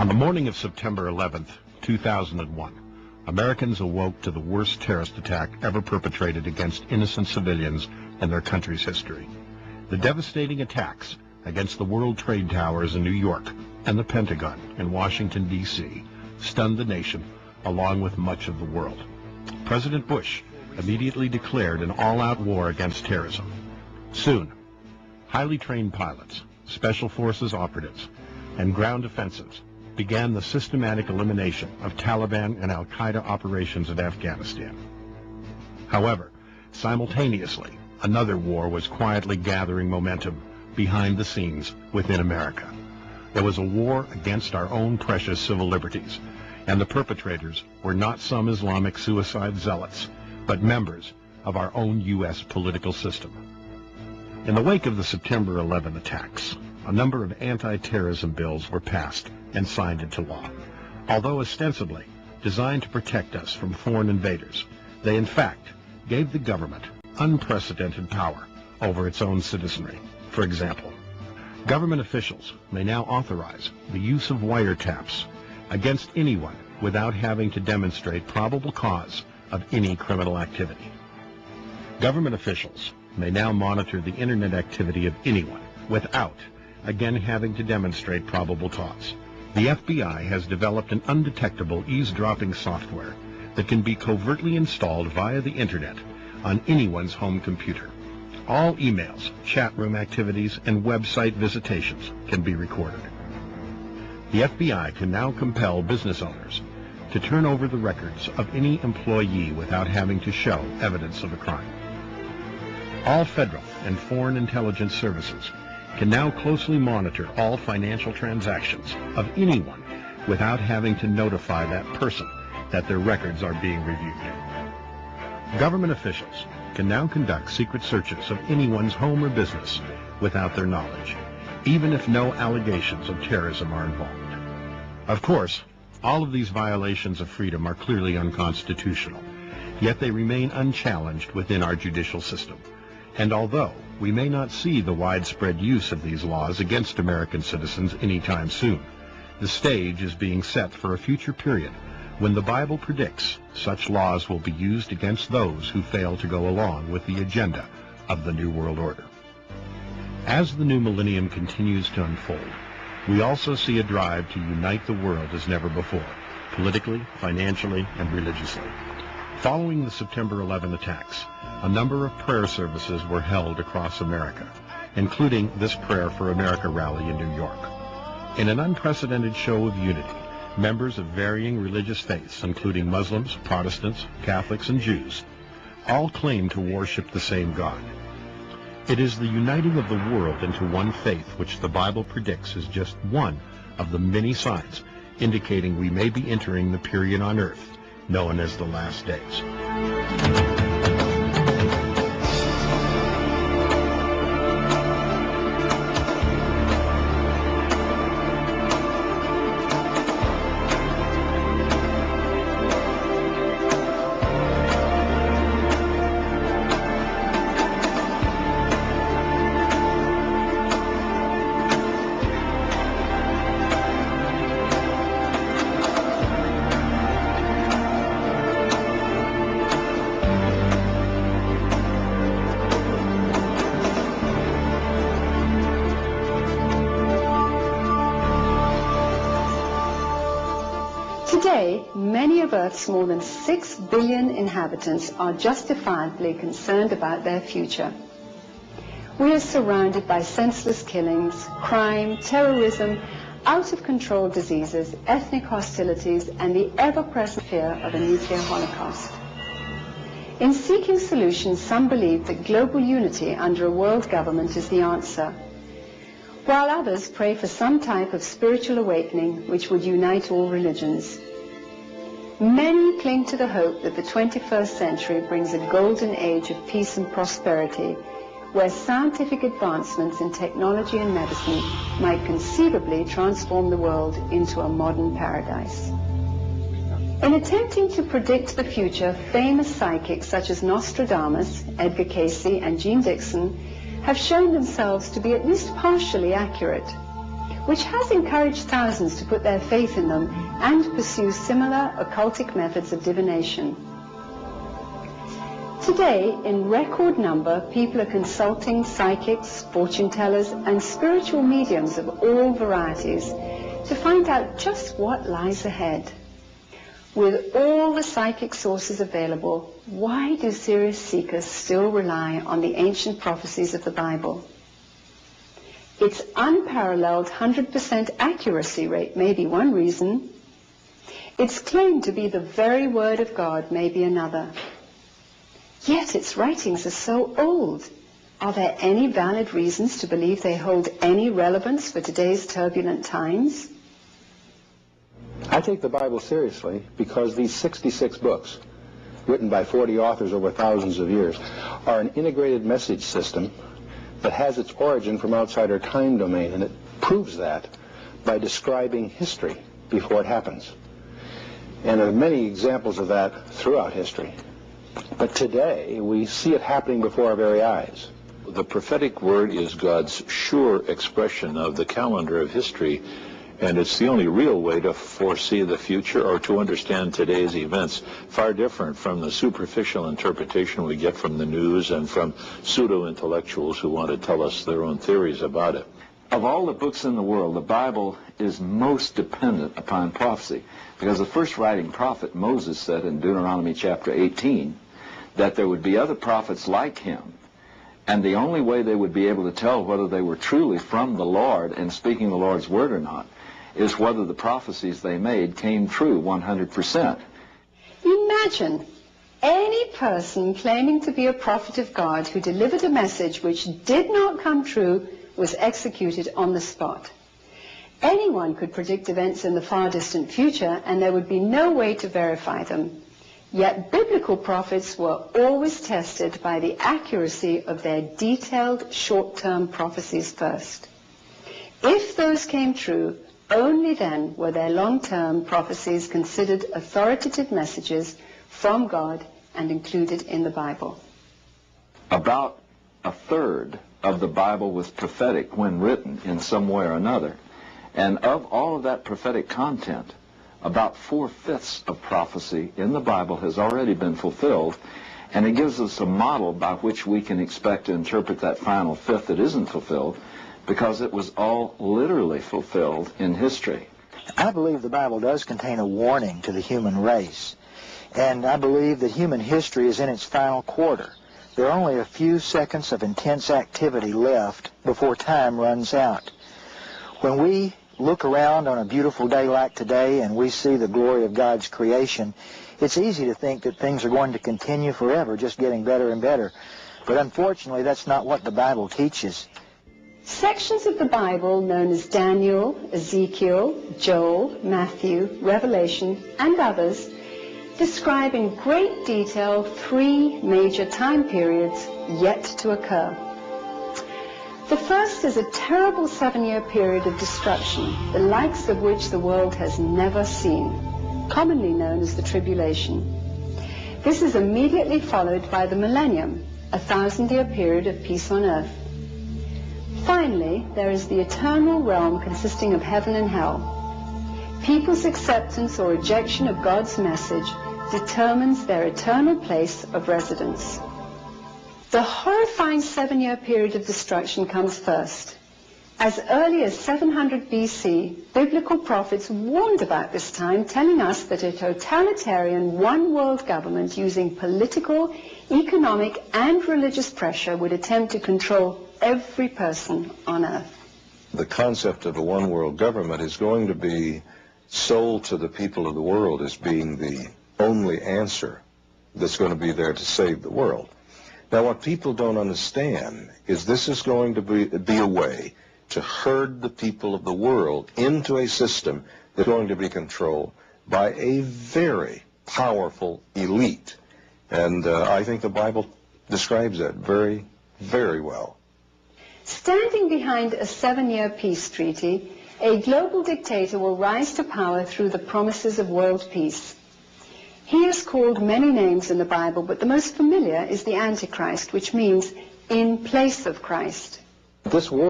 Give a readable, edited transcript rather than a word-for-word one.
On the morning of September 11th, 2001, Americans awoke to the worst terrorist attack ever perpetrated against innocent civilians in their country's history. The devastating attacks against the World Trade Towers in New York and the Pentagon in Washington, D.C. stunned the nation along with much of the world. President Bush immediately declared an all-out war against terrorism. Soon, highly trained pilots, special forces operatives, and ground offensives began the systematic elimination of Taliban and al-Qaeda operations in Afghanistan. However, simultaneously, another war was quietly gathering momentum behind the scenes within America. There was a war against our own precious civil liberties, and the perpetrators were not some Islamic suicide zealots, but members of our own U.S. political system. In the wake of the September 11 attacks, a number of anti-terrorism bills were passed and signed into law. Although ostensibly designed to protect us from foreign invaders, they in fact gave the government unprecedented power over its own citizenry. For example, government officials may now authorize the use of wiretaps against anyone without having to demonstrate probable cause of any criminal activity. Government officials may now monitor the internet activity of anyone without, again, having to demonstrate probable cause. The FBI has developed an undetectable eavesdropping software that can be covertly installed via the internet on anyone's home computer. All emails, chat room activities, and website visitations can be recorded. The FBI can now compel business owners to turn over the records of any employee without having to show evidence of a crime. All federal and foreign intelligence services can now closely monitor all financial transactions of anyone without having to notify that person that their records are being reviewed. Government officials can now conduct secret searches of anyone's home or business without their knowledge, even if no allegations of terrorism are involved. Of course, all of these violations of freedom are clearly unconstitutional, yet they remain unchallenged within our judicial system. And although we may not see the widespread use of these laws against American citizens anytime soon, the stage is being set for a future period when the Bible predicts such laws will be used against those who fail to go along with the agenda of the New World Order. As the new millennium continues to unfold, we also see a drive to unite the world as never before, politically, financially, and religiously. Following the September 11 attacks, a number of prayer services were held across America, including this Prayer for America rally in New York. In an unprecedented show of unity, members of varying religious faiths, including Muslims, Protestants, Catholics, and Jews, all claim to worship the same God. It is the uniting of the world into one faith which the Bible predicts is just one of the many signs indicating we may be entering the period on earth known as the last days. Today, many of Earth's more than 6 billion inhabitants are justifiably concerned about their future. We are surrounded by senseless killings, crime, terrorism, out-of-control diseases, ethnic hostilities, and the ever-present fear of a nuclear holocaust. In seeking solutions, some believe that global unity under a world government is the answer, while others pray for some type of spiritual awakening which would unite all religions. Many cling to the hope that the 21st century brings a golden age of peace and prosperity, where scientific advancements in technology and medicine might conceivably transform the world into a modern paradise. In attempting to predict the future, famous psychics such as Nostradamus, Edgar Cayce, and Jean Dixon have shown themselves to be at least partially accurate. which has encouraged thousands to put their faith in them and pursue similar occultic methods of divination. Today, in record number, people are consulting psychics, fortune tellers, and spiritual mediums of all varieties to find out just what lies ahead. With all the psychic sources available, why do serious seekers still rely on the ancient prophecies of the Bible? Its unparalleled 100% accuracy rate may be one reason. Its claim to be the very Word of God may be another. Yet its writings are so old. Are there any valid reasons to believe they hold any relevance for today's turbulent times? I take the Bible seriously because these 66 books, written by 40 authors over thousands of years, are an integrated message system that has its origin from outside our time domain, and it proves that by describing history before it happens. And there are many examples of that throughout history. But today, we see it happening before our very eyes. The prophetic word is God's sure expression of the calendar of history, and it's the only real way to foresee the future or to understand today's events, far different from the superficial interpretation we get from the news and from pseudo-intellectuals who want to tell us their own theories about it. Of all the books in the world, the Bible is most dependent upon prophecy, because the first writing prophet, Moses, said in Deuteronomy chapter 18 that there would be other prophets like him, and the only way they would be able to tell whether they were truly from the Lord and speaking the Lord's word or not is whether the prophecies they made came true 100%. Imagine any person claiming to be a prophet of God who delivered a message which did not come true was executed on the spot. Anyone could predict events in the far distant future, and there would be no way to verify them. Yet biblical prophets were always tested by the accuracy of their detailed short-term prophecies first. If those came true, only then were their long-term prophecies considered authoritative messages from God and included in the Bible. About a third of the Bible was prophetic when written in some way or another. And of all of that prophetic content, about 4/5 of prophecy in the Bible has already been fulfilled, and it gives us a model by which we can expect to interpret that final fifth that isn't fulfilled, because it was all literally fulfilled in history. I believe the Bible does contain a warning to the human race, and I believe that human history is in its final quarter. There are only a few seconds of intense activity left before time runs out. When we look around on a beautiful day like today and we see the glory of God's creation, it's easy to think that things are going to continue forever, just getting better and better. But unfortunately, that's not what the Bible teaches. Sections of the Bible known as Daniel, Ezekiel, Joel, Matthew, Revelation, and others describe in great detail 3 major time periods yet to occur. The first is a terrible 7-year period of destruction, the likes of which the world has never seen, commonly known as the Tribulation. This is immediately followed by the Millennium, a 1,000-year period of peace on earth. Finally, there is the eternal realm consisting of heaven and hell. People's acceptance or rejection of God's message determines their eternal place of residence. The horrifying 7-year period of destruction comes first. As early as 700 BC, biblical prophets warned about this time, telling us that a totalitarian one-world government using political, economic, and religious pressure would attempt to control every person on earth. The concept of a one-world government is going to be sold to the people of the world as being the only answer that's going to be there to save the world. Now, what people don't understand is this is going to be a way to herd the people of the world into a system that's going to be controlled by a very powerful elite. And I think the Bible describes that very, very well. Standing behind a 7-year peace treaty, a global dictator will rise to power through the promises of world peace. He is called many names in the Bible, but the most familiar is the Antichrist, which means in place of Christ. This war